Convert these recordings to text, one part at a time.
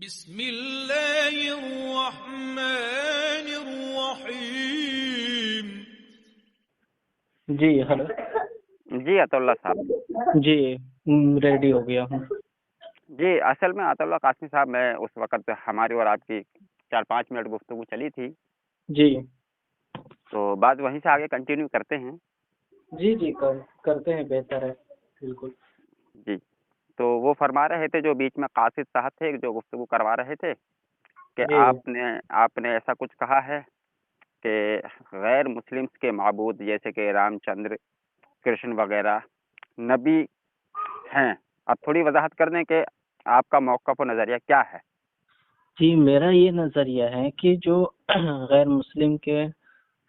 बिस्मिल्लाहिर्रहमानिर्रहीम। जी हेलो। जी अतुल्ला साहब। जी रेडी हो गया हूँ। जी असल में अतुल्ला कासमी साहब, मैं उस वक्त हमारी और आपकी 4-5 मिनट गुफ्तगू चली थी, जी तो बात वहीं से आगे कंटिन्यू करते हैं। जी जी करते हैं, बेहतर है। बिल्कुल। जी, तो वो फरमा रहे थे, जो बीच में कासिद साहब थे जो गुफ्तगू करवा रहे थे, कि जी आपने आपने ऐसा कुछ कहा है कि गैर मुस्लिम्स के माबूद जैसे कि रामचंद्र, कृष्ण वगैरह नबी हैं। अब थोड़ी वजाहत कर दें कि आपका मौक़िफ़ और नज़रिया क्या है? जी, मेरा ये नज़रिया है कि जो गैर मुस्लिम के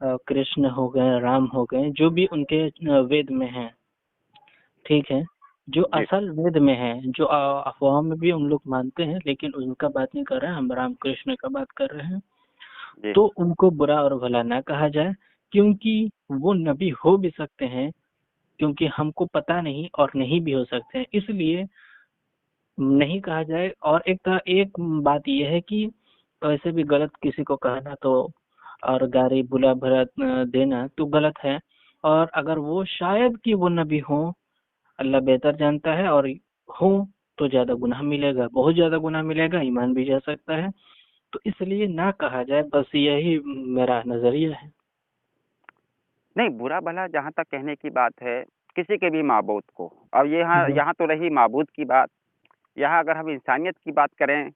कृष्ण हो गए, राम हो गए, जो भी उनके वेद में हैं, ठीक है, जो जी असल वेद में है, जो अफवाह में भी हम लोग मानते हैं, लेकिन उनका बात नहीं कर रहे हैं, हम राम कृष्ण का बात कर रहे हैं। जी तो उनको बुरा और भला ना कहा जाए, क्योंकि वो नबी हो भी सकते हैं, क्योंकि हमको पता नहीं और नहीं भी हो सकते हैं, इसलिए नहीं कहा जाए। और एक बात यह है कि वैसे भी गलत किसी को कहना तो और गाली बुला भला देना तो गलत है। और अगर वो शायद कि वो नबी हो, अल्लाह बेहतर जानता है, और हो तो ज्यादा गुनाह मिलेगा, बहुत ज्यादा गुनाह मिलेगा, ईमान भी जा सकता है। तो इसलिए ना कहा जाए, बस यही मेरा नजरिया है। नहीं, बुरा भला जहाँ तक कहने की बात है, किसी के भी माबूद को। अब यहाँ जी यहाँ तो रही माबूद की बात, यहाँ अगर हम इंसानियत की बात करें,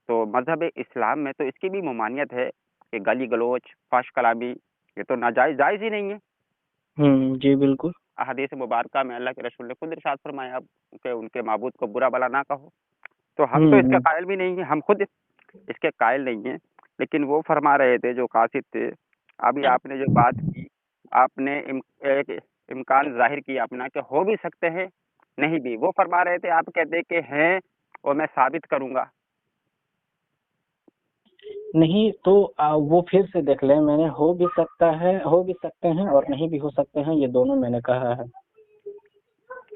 तो मज़हब इस्लाम में तो इसकी भी ममानियत है कि गाली गलौच, फाश कलामी, ये तो नाजायज़ जायज़ ही नहीं है। जी बिल्कुल। अहादीस मुबारका में अल्लाह के रसूल ने खुद इरशाद फरमाया कि उनके माबूद को बुरा भला ना कहो। तो हम तो इसके हम्म कायल भी नहीं हैं, हम खुद इसके कायल नहीं हैं। लेकिन वो फरमा रहे थे जो कासिद थे, अभी आपने जो बात की, आपने एक इम्कान ज़ाहिर किया अपना कि हो भी सकते हैं, नहीं भी। वो फरमा रहे थे, आप कहते कि हैं और मैं साबित करूँगा। नहीं तो वो फिर से देख लें, मैंने हो भी सकता है, हो भी सकते हैं और नहीं भी हो सकते हैं, ये दोनों मैंने कहा है।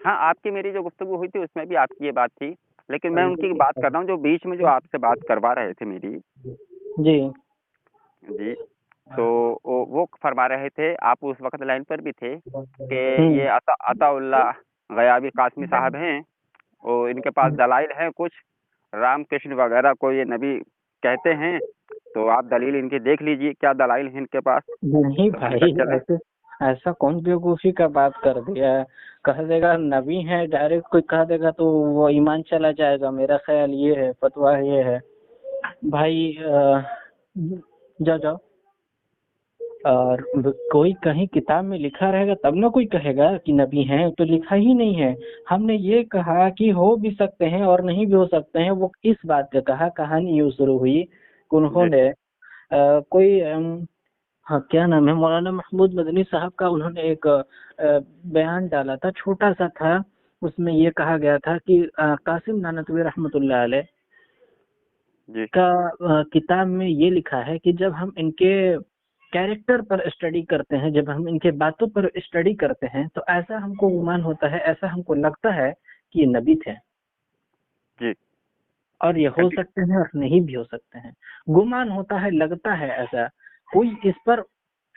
हाँ, आपकी मेरी जो गुफ्तगू हुई थी उसमें भी आपकी ये बात थी, लेकिन मैं उनकी बात कर रहा हूँ जो बीच में जो आपसे बात करवा रहे थे मेरी। जी जी, तो वो फरमा रहे थे, आप उस वक़्त लाइन पर भी थे कि हम्म ये अताउल्लाह गयाबी कासमी साहब हैं और इनके पास दलाइल हैं कुछ, राम कृष्ण वगैरह को ये नबी कहते हैं, तो आप दलील इनकी देख लीजिए, क्या दलाइल हैं इनके पास, नहीं तो हम पर भाई, चलें। ऐसे ऐसा कौन बेवकूफी का बात कर दिया है? कह देगा नबी है, डायरेक्ट कोई कह देगा तो वो ईमान चला जाएगा। मेरा ख्याल ये है, फतवा ये है भाई। जाओ जाओ। और कोई कहीं किताब में लिखा रहेगा तब ना कोई कहेगा कि नबी हैं, तो लिखा ही नहीं है। हमने ये कहा कि हो भी सकते हैं और नहीं भी हो सकते हैं, वो इस बात का कहा। कहानी यूँ शुरू हुई कि जी, उन्होंने कोई हाँ, क्या नाम है, मौलाना महमूद मदनी साहब का उन्होंने एक बयान डाला था, छोटा सा था। उसमें ये कहा गया था कि कासिम नानतवी रहमतुल्लाह अलैह जी, का किताब में ये लिखा है कि जब हम इनके कैरेक्टर पर स्टडी करते हैं, जब हम इनके बातों पर स्टडी करते हैं, तो ऐसा हमको गुमान होता है, ऐसा हमको लगता है कि ये नबी थे। जी, और ये हो कटी सकते हैं और नहीं भी हो सकते हैं। गुमान होता है, लगता है ऐसा। कोई इस पर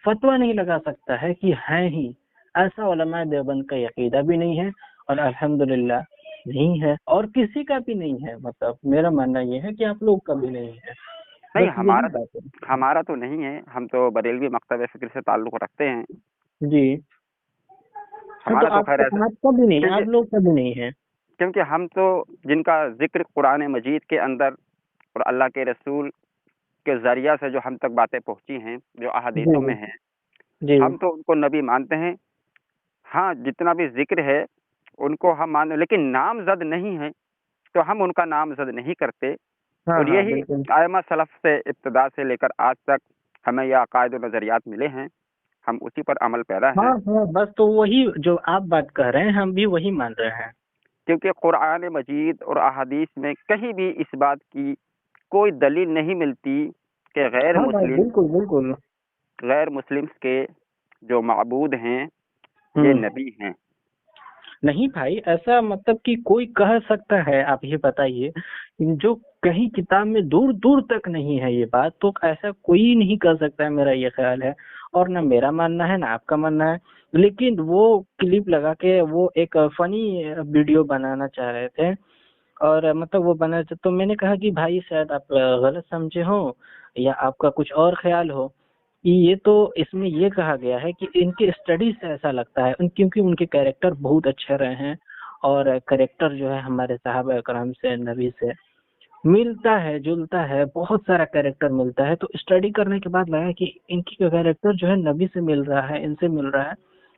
फतवा नहीं लगा सकता है कि हैं ही। ऐसा उलमाए देवबंद का अकीदा भी नहीं है, और अल्हम्दुलिल्लाह नहीं है, और किसी का भी नहीं है। मतलब मेरा मानना ये है कि आप लोग का भी नहीं है। नहीं, बस यही बात है। हमारा तो नहीं है, हम तो बरेलवी मकतब फ़िक्र से ताल्लुक़ रखते हैं। जी हाँ, तो हमारा तो खैर ऐसा, आपका भी नहीं है, क्योंकि आप लोग का भी नहीं है। क्योंकि हम तो जिनका ज़िक्र कुरान मजीद के अंदर और अल्लाह के रसूल के ज़रिया से जो हम तक बातें पहुँची हैं, जो जी अहादीसों में हैं, जी हम तो उनको नबी मानते हैं। हाँ, जितना भी ज़िक्र है, उनको हम मान, लेकिन नामज़द नहीं है, तो हम उनका नामज़द नहीं करते। हाँ और हाँ यही बिल्कुल। आइम्मा सलफ़ से इब्तिदा से लेकर आज तक हमें ये अक़ायद और नज़रियात मिले हैं, हम उसी पर अमल पैरा हाँ हैं। हाँ, बस तो वही जो आप बात कह रहे हैं, हम भी वही मान रहे हैं। क्योंकि कुरान मजीद और अहादीस में कहीं भी इस बात की कोई दलील नहीं मिलती कि हाँ भाई, बिल्कुल बिल्कुल। गैर मुस्लिम्स के जो माबूद हैं, ये हम्म नबी हैं। नहीं भाई, ऐसा मतलब कि कोई कह सकता है? आप ये बताइए, जो कहीं किताब में दूर दूर तक नहीं है ये बात, तो ऐसा कोई नहीं कर सकता है, मेरा ये ख्याल है। और ना मेरा मानना है ना आपका मानना है, लेकिन वो क्लिप लगा के वो एक फनी वीडियो बनाना चाह रहे थे, और मतलब वो बना, तो मैंने कहा कि भाई शायद आप गलत समझे हो या आपका कुछ और ख्याल हो, कि ये तो इसमें ये कहा गया है कि इनके स्टडी से ऐसा लगता है क्योंकि उनके कैरेक्टर बहुत अच्छे रहे हैं, और कैरेक्टर जो है हमारे साहब करम से, नबी से मिलता है जुलता है, बहुत सारा कैरेक्टर मिलता है। तो स्टडी करने के बाद लगा कि इनकी कैरेक्टर जो है नबी से मिल रहा है, इनसे मिल रहा है,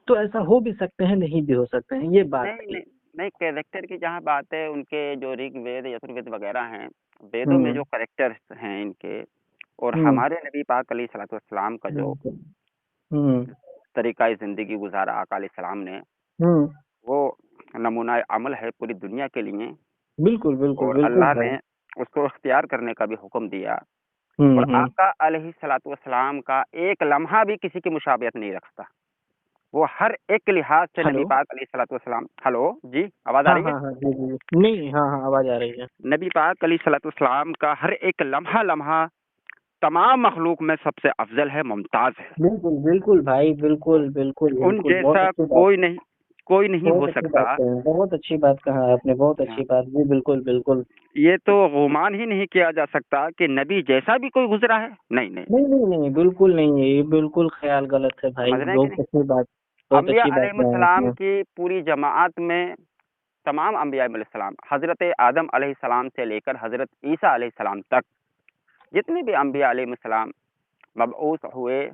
तो ऐसा हो भी सकते हैं, नहीं भी हो सकते हैं, ये बात नहीं थी। नहीं नहीं, कैरेक्टर की जहाँ बात है, उनके जो ऋग्वेद यजुर्वेद वगैरह हैं, वेदों में हम्म। जो कैरेक्टर्स हैं इनके, और हम्म। हमारे नबी पाक अलैहिस्सलाम का जो बिल्कुल। हम्म। तरीका ज़िंदगी गुजारा आका अलैहिस्सलाम ने, हम्म। वो नमूना अमल है पूरी दुनिया के लिए। बिल्कुल बिल्कुल और बिल्कुल अल्लाह भाई। ने उसको इख्तियार करने का भी हुक्म दिया। और हम्म। आका अलैहिस्सलाम का एक लम्हा भी किसी की मुशाबियत नहीं रखता। वो हर एक लिहाज से नबी हेलो। पाक अलैहिस्सलाम, हेलो जी, आवाज़ आ हाँ रही है? हाँ हाँ, जी जी, नहीं, हाँ हाँ, आवाज आ रही है। नबी पाक अलैहिस्सलाम का हर एक लम्हा तमाम मखलूक में सबसे अफजल है, मुमताज़ है। बिल्कुल बिल्कुल भाई, बिल्कुल बिल्कुल उन बिल्कुल, बहुत जैसा अच्छी बात। कोई नहीं हो बहुत अच्छी बात सकता। कही, बहुत अच्छी बात कहा आपने, बहुत हाँ, अच्छी बात, जी बिल्कुल बिल्कुल। ये तो गुमान ही नहीं किया जा सकता कि नबी जैसा भी कोई गुजरा है। नहीं नहीं नहीं, नहीं नहीं नहीं, बिल्कुल नहीं है, ये बिल्कुल ख्याल गलत है भाई, समझ रहे हैं कि बहुत नहीं? अच्छी बात, बहुत अम्बिया अच्छी बात कहा अलैहिस्सलाम आपने। की पूरी जमात में, तमाम अम्बिया अलैहिस्सलाम, हज़रत आदम अलैहिस्सलाम से लेकर हज़रत ईसा अलैहिस्सलाम तक, जितने भी अम्बिया अलैहिस्सलाम मबऊस हुए,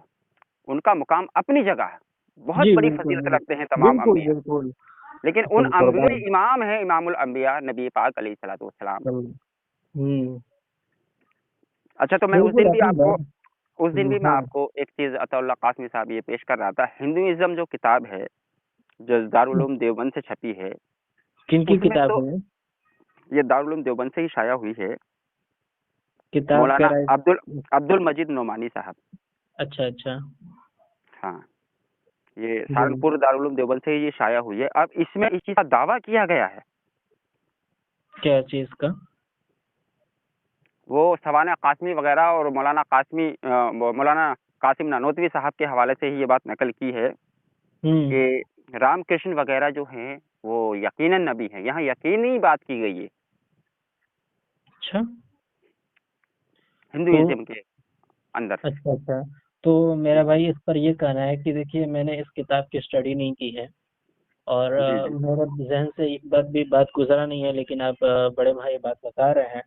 उनका मुकाम अपनी जगह है। बहुत जी बड़ी बिल्कुल फ़ज़ीलत रखते हैं तमाम बिल्कुल अम्बिया। बिल्कुल। लेकिन उन बिल्कुल अम्बिया कुर्बान। इमाम है इमामुल अम्बिया नबी पाक अलैहिस्सलाम। हम्म। अच्छा, तो बिल्कुल अपनी बात। उस दिन भी मैं हाँ। आपको एक चीज़ अताउल्लाह कासमी साहब ये पेश कर रहा था। हिंदुइज़्म जो किताब है, जो दारुल उलूम देवबंद से छपी है, किनकी उसमें किताब तो है? ये दारुल उलूम देवबंद से ही शाया हुई है। किताब का मौलाना राइट। अब्दुल मजीद नोमानी साहब। अच्छा अच्छा। हाँ, ये जी। सहारनपुर दारुल उलूम देवबंद से ही ये शाया हुई है। अब इसमें इस चीज़ का दावा किया गया है। क्या चीज का? वो सवाना कासमी वगैरह और मौलाना कासिम नानोतवी साहब के हवाले से ही ये बात नकल की है हम्म। कि रामकृष्ण वगैरह जो हैं, वो यकीनन नबी हैं। यहाँ यकीनी बात की गई है अच्छा। तो हिंदुइज़्म के अंदर से। अच्छा अच्छा, तो मेरा भाई इस पर ये कहना है कि देखिए, मैंने इस किताब की स्टडी नहीं की है, और जी, जी। मेरे जहन से एक बात गुजरा नहीं है, लेकिन आप बड़े भाई बात बता रहे हैं,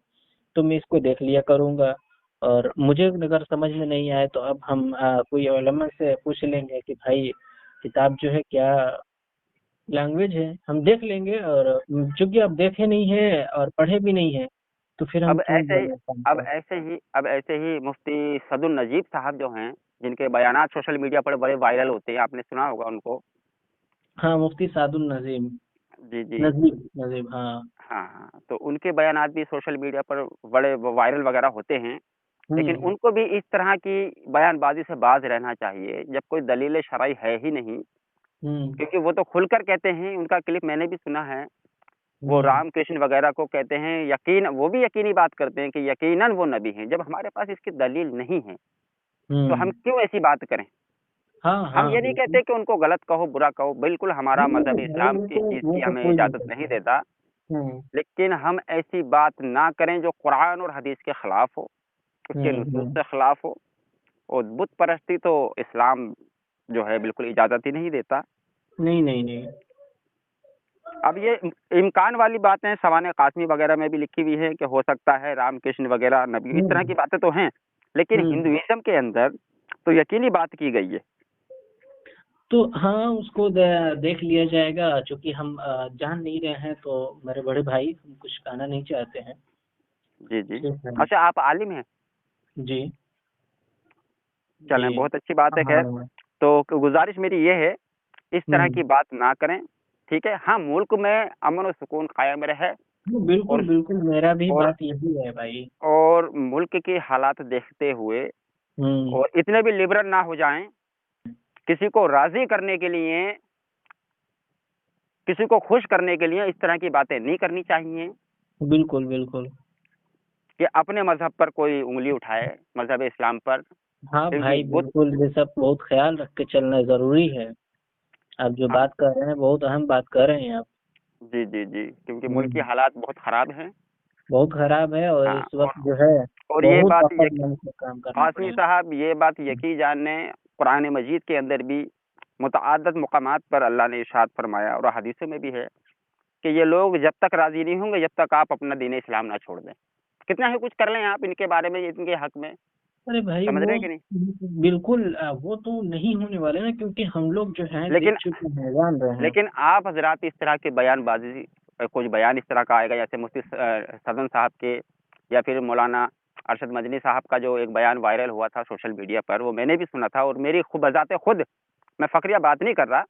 तो मैं इसको देख लिया करूंगा। और मुझे अगर समझ में नहीं आए तो अब हम कोई उलमा से पूछ लेंगे कि भाई किताब जो है क्या लैंग्वेज है, हम देख लेंगे। और चूंकि आप देखे नहीं है और पढ़े भी नहीं है, तो फिर हम अब क्यों ऐसे ही बोले काम अब को। ऐसे ही अब ऐसे ही मुफ्ती सदुल नजीब साहब जो हैं, जिनके बयानात सोशल मीडिया पर बड़े वायरल होते हैं, आपने सुना होगा उनको। हाँ, मुफ्ती सादुल नजीम, जी, जी। नजीब नजीब, हाँ। हाँ, हाँ। तो उनके बयानात भी सोशल मीडिया पर बड़े वायरल वगैरह होते हैं। लेकिन हम्म। उनको भी इस तरह की बयानबाज़ी से बाज़ रहना चाहिए, जब कोई दलील शरई है ही नहीं। हम्म। क्योंकि वो तो खुलकर कहते हैं, उनका क्लिप मैंने भी सुना है। वो हम्म। रामकृष्ण वगैरह को कहते हैं, वो भी यकीनी बात करते हैं कि यकीनन वो नबी हैं। जब हमारे पास इसकी दलील नहीं है, तो हम हम्म। क्यों ऐसी बात करें? हाँ हम हाँ ये नहीं बिल्कुल। कहते कि उनको गलत कहो, बुरा कहो, बिल्कुल हमारा नहीं मज़हब नहीं भाई, इस्लाम इस चीज़ वो की तो हमें कोई नहीं इजाज़त नहीं करता। देता। हम्म। लेकिन हम ऐसी बात ना करें जो कुरान और हदीस के खिलाफ हो, उसके नुसूस हम्म। से खिलाफ हो। और बुत परस्ती तो इस्लाम जो है बिल्कुल इजाज़त ही नहीं देता। नहीं नहीं नहीं। अब ये इम्कान वाली बातें सवाने कासमी वगैरह में भी लिखी हुई है कि हो सकता है रामकृष्ण वगैरह नबी, इस तरह हम्म। की बातें तो हैं। लेकिन हम्म। हिंदुइज्म के अंदर तो यकीनी बात की गई है। तो हाँ, उसको देख लिया जाएगा, क्योंकि हम जान नहीं रहे हैं, तो मेरे बड़े भाई हम कुछ कहना नहीं चाहते हैं। जी, जी। ठीक है। अच्छा, आप आलिम हैं? जी। जी। चलें, बहुत अच्छी बात है खैर। हाँ। तो गुज़ारिश मेरी ये है, इस तरह हम्म। की बात ना करें, ठीक है? हाँ, मुल्क में अमन और सुकून कायम रहे। बिल्कुल और बिल्कुल, मेरा भी और बात यही है भाई। और मुल्क के हालात देखते हुए, हम्म। और इतने भी लिबरल ना हो जाएँ, किसी को राज़ी करने के लिए, किसी को खुश करने के लिए इस तरह की बातें नहीं करनी चाहिए। बिल्कुल बिल्कुल। कि अपने मजहब पर कोई उंगली उठाए, मजहब इस्लाम पर, हाँ क्योंकि भाई वो बिल्कुल, ये सब बहुत ख्याल रख के चलना जरूरी है। आप जो हाँ बात कर रहे हैं बहुत अहम बात कर रहे हैं आप। जी जी जी, क्योंकि मुल्क की हम्म, हालात बहुत खराब हैं। बहुत खराब है और हाँ इस वक्त जो है और ये बहुत बात अकड़ यकी मन से काम करना कासमी पड़ेगा। साहब, ये बात यकी जान ने कुरान मजीद के अंदर भी मुतअद्दिद मकामात पर अल्लाह ने इरशाद फरमाया और हदीसों में भी है कि ये लोग जब तक राजी नहीं होंगे, जब तक आप अपना दीन इस्लाम ना छोड़ दें। कितना ही कुछ कर लें आप इनके बारे में, इनके हक में, अरे भाई समझ वो रहे हैं कि नहीं? बिल्कुल वो तो नहीं होने वाले ना, क्योंकि हम लोग जो है देख लेकिन चुके हैं, जान रहे हैं। लेकिन आप हजरात इस तरह के बयानबाजी, कुछ बयान इस तरह का आएगा जैसे मुफ्ती सदन साहब के, या फिर मौलाना अरशद मदनी साहब का जो एक बयान वायरल हुआ था सोशल मीडिया पर, वो मैंने भी सुना था और मेरी खुद बजाते खुद, मैं फक्रिया बात नहीं कर रहा,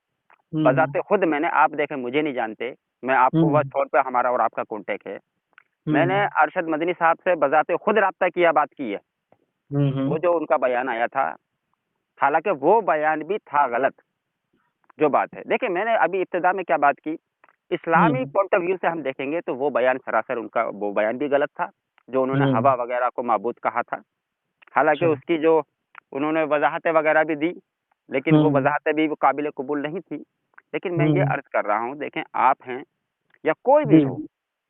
हम्म बजाते खुद मैंने, आप देखें मुझे नहीं जानते, मैं आपको बस हम्म तौर पे हमारा और आपका कॉन्टेक्ट है, मैंने हम्म अरशद मदनी साहब से बजाते खुद रब्ता किया, बात की है। हम्म। वो जो उनका बयान आया था, हालांकि वो बयान भी था गलत, जो बात है देखिए, मैंने अभी इब्तिदा में क्या बात की, इस्लामी हम्म पॉइंट ऑफ व्यू से हम देखेंगे तो वो बयान सरासर, उनका वो बयान भी गलत था, जो उन्होंने हवा हम्म। वगैरह को माबूद कहा था। हालांकि अच्छा। उसकी जो उन्होंने वजाहतें वगैरह भी दी, लेकिन वो हम्म वजाहतें भी वो काबिल कबूल नहीं थी। लेकिन मैं ये हम्म। अर्ज कर रहा हूँ, देखें आप हैं या कोई भी जी हो,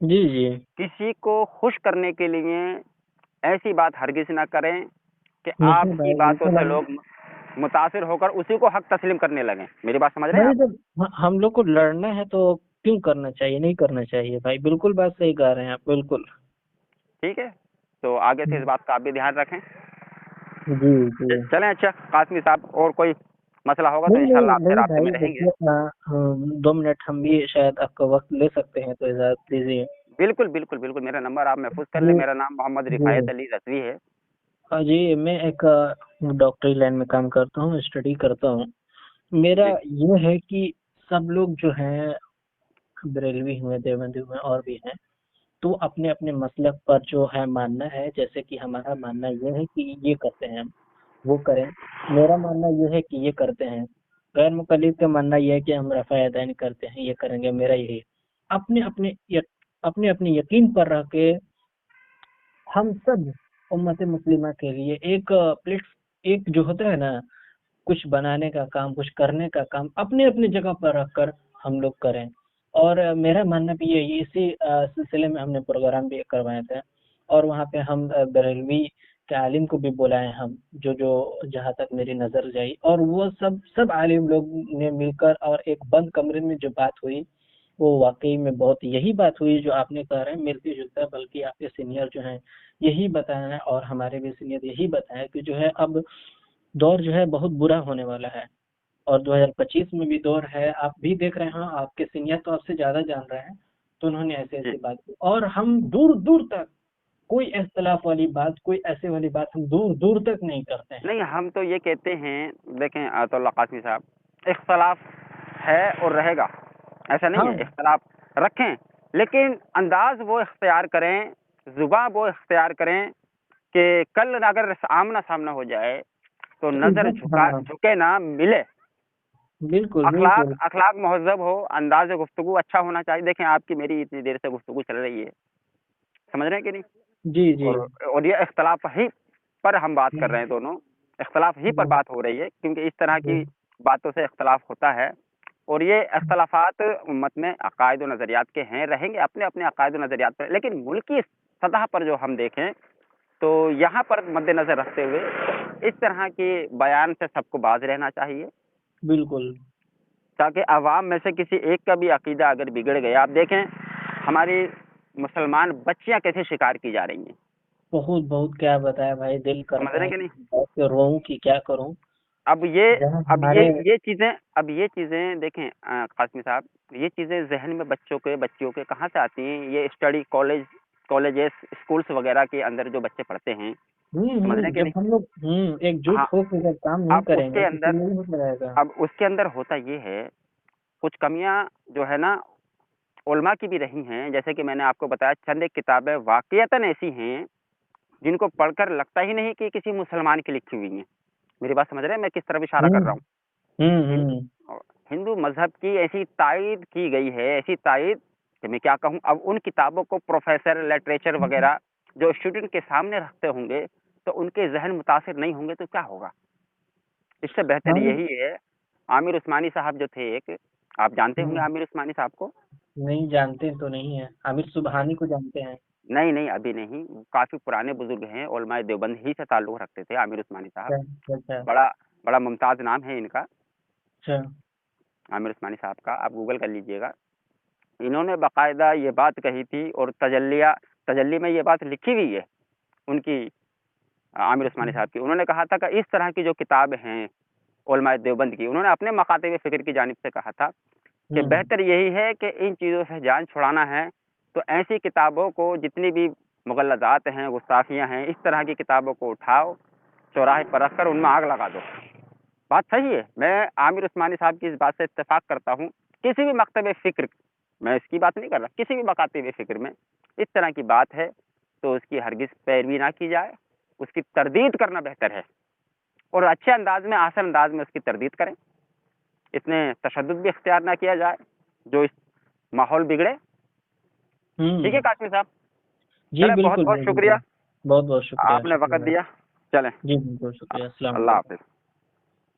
जी जी। किसी को खुश करने के लिए ऐसी बात हरगिज ना करें कि नहीं आपकी भाई बातों बिल्कुल से हम। लोग मुतासिर होकर उसी को हक तस्लीम करने लगें। मेरी बात समझ रहे हैं भाई आप? जब हम लोग को लड़ना है तो क्यों करना चाहिए, नहीं करना चाहिए भाई, बिल्कुल बात सही कह रहे हैं आप, बिल्कुल। ठीक है, तो आगे से इस हम्म, बात का आप भी ध्यान रखें। जी जी। चलें, अच्छा कासमी साहब, और कोई मसला होगा तो नहीं नहीं इंशाल्लाह आपसे नहीं राब्ते में भाई रहेंगे। देखिए, 2 मिनट हम भी शायद आपका वक्त ले सकते हैं, तो इजाजत दीजिए। बिल्कुल बिल्कुल बिल्कुल, मेरा नंबर आप महफूज कर लें, जी मेरा नाम मोहम्मद जी। रिफायत अली रजवी है। हाँ जी, मैं एक डॉक्टरी लाइन में काम करता हूँ, स्टडी करता हूँ। मेरा जी ये है कि सब लोग जो हैं, बरेलवी हुए, देवबंदी हुए और भी हैं, तो अपने अपने मसलक पर जो है मानना है, जैसे कि हमारा मानना ये है कि ये करते हैं हम, वो करें। मेरा मानना ये है कि ये करते हैं। गैर मुकल्लिद का मानना ये है कि हम रफ़ा यदैन करते हैं, ये करेंगे, मेरा यही है। अपने अपने अपने अपने यकीन पर रह के हम सब उम्मत मुस्लिमा के लिए एक प्लेट, एक जो होता है ना, कुछ बनाने का काम, कुछ करने का काम अपने अपने जगह पर रखकर हम लोग करें। और मेरा मानना भी यही, इसी सिलसिले में हमने प्रोग्राम भी करवाए थे, और वहाँ पे हम बरेलवी के आलिम को भी बुलाए हम, जो जो जहाँ तक मेरी नज़र जाई, और वो सब आलिम लोग ने मिलकर और एक बंद कमरे में जो बात हुई, वो वाकई में बहुत यही बात हुई जो आपने कह रहे हैं, मिलती जुलता, बल्कि आपके सीनियर जो हैं यही बताया है, और हमारे भी सीनियर यही बताया कि जो है अब दौर जो है बहुत बुरा होने वाला है। और 2025 में भी दौर है, आप भी देख रहे हैं, आपके सीनियर तो आपसे ज्यादा जान रहे हैं, तो उन्होंने ऐसे जी, ऐसी बात की, और हम दूर दूर तक कोई इख्तलाफ वाली बात, कोई ऐसे वाली बात हम दूर दूर तक नहीं करते हैं। नहीं हम तो ये कहते हैं, देखें अतुल्ला कासमी साहब, इख्तलाफ है और रहेगा, ऐसा नहीं हाँ है, इख्तलाफ रखें, लेकिन अंदाज वो इख्तियार करें, जुबान वो इख्तियार करें कि कल अगर आमना सामना हो जाए तो तो नजर इज्जत, झुका हाँ झुके ना, मिले। बिल्कुल अखलाक बिल्कुल। अखलाक महज़ब हो, अंदाज गुफ्तगू अच्छा होना चाहिए। देखें आपकी मेरी इतनी देर से गुफ्तगू चल रही है, समझ रहे हैं कि नहीं? जी जी। और ये इख्तलाफ ही पर हम बात कर रहे हम्म, हैं, दोनों इख्तलाफ ही पर हम्म, बात हो रही है, क्योंकि इस तरह जी, की बातों से इख्तलाफ होता है। और ये इख्तलाफात उम्मत में अकायद व नज़रियात के हैं, रहेंगे अपने अपने अकायद व नज़रियात पर, लेकिन मुल्की सतह पर जो हम देखें तो यहाँ पर मद्देनजर रखते हुए इस तरह के बयान से सबको बाज रहना चाहिए, बिल्कुल। ताकि अवाम में से किसी एक का भी अकीदा अगर बिगड़ गया, आप देखें हमारी मुसलमान बच्चियां कैसे शिकार की जा रही हैं, बहुत बहुत क्या बताया भाई, दिल समझ करता रहे हैं है कि कि नहीं? बैठ के रोऊं कि क्या करूं। अब ये जहाँ अब ये हमारे। ये चीज़ें अब ये चीज़ें देखें कासमी साहब, ये चीज़ें जहन में बच्चों के बच्चियों के कहाँ से आती हैं? ये स्टडी कॉलेजेस स्कूल्स वगैरह के अंदर जो बच्चे पढ़ते हैं, समझ रहे हैं कि जब नहीं? हम लोग एकजुट हाँ, होकर जब काम नहीं अब करेंगे उसके तो फिर अंदर नहीं हो रहेगा। अब उसके अंदर होता ये है, कुछ कमियां जो है ना उलमा की भी रही हैं, जैसे कि मैंने आपको बताया चंद एक किताबें वाकईतन ऐसी हैं जिनको पढ़कर लगता ही नहीं कि किसी मुसलमान की लिखी हुई हैं। मेरी बात समझ रहे हैं मैं किस तरफ इशारा कर हम्म रहा हूँ? हम्म। हिंदू हिंदू मजहब की ऐसी तायद की गई है, ऐसी तायद कि मैं क्या कहूँ, अब उन किताबों को प्रोफेसर लिटरेचर वगैरह जो स्टूडेंट के सामने रखते होंगे तो उनके जहन मुतासिर नहीं होंगे तो क्या होगा। इससे बेहतर हाँ, यही है। आमिर उस्मानी साहब जो थे एक, आप जानते होंगे हम्म, आमिर उस्मानी साहब को। नहीं जानते तो नहीं है, आमिर सुबहानी को जानते हैं। नहीं नहीं, अभी नहीं, काफी पुराने बुजुर्ग हैं, उलमाए देवबंद ही से ताल्लुक रखते थे आमिर उस्मानी साहब। अच्छा अच्छा बड़ा बड़ा मुमताज नाम है इनका, अच्छा। आमिर उस्मानी साहब का, आप गूगल कर लीजिएगा। इन्होंने बाकायदा ये बात कही थी और तजल्ली में ये बात लिखी हुई है उनकी, आमिर उस्मानी साहब की। उन्होंने कहा था कि इस तरह की जो किताब हैं उलमाए देवबंद की, उन्होंने अपने मकाते फ़िक्र की जानिब से कहा था कि हम्म बेहतर यही है कि इन चीज़ों से जान छुड़ाना है तो ऐसी किताबों को, जितनी भी मुगल्लज़ात हैं, गुस्ताखियाँ हैं, इस तरह की किताबों को उठाओ, चौराहे पर रख कर उनमें आग लगा दो। बात सही है, मैं आमिर उस्मानी साहब की इस बात से इत्तेफ़ाक करता हूँ। किसी भी मकतब फ़िक्र, मैं इसकी बात नहीं कर रहा, किसी भी मकातब फ़िक्र में इस तरह की बात है तो उसकी हरगिज़ पैरवी ना की जाए, उसकी तरदीद करना बेहतर है और अच्छे अंदाज़ में, आसान अंदाज़ में उसकी तरदीद करें। इसमें तशद्दुद भी इख्तियार ना किया जाए, जो इस माहौल बिगड़े। ठीक है हम्म। कासमी साहब, जी चलें, बहुत बिल्कुल बहुत भाई, शुक्रिया, बिल्कुल। बहुत बहुत शुक्रिया, आपने शुक्रिया वक़्त भाई। दिया। चलें, जी बिल्कुल शुक्रिया, अस्सलाम अल्लाह वालेकुम। हाफ़िज़।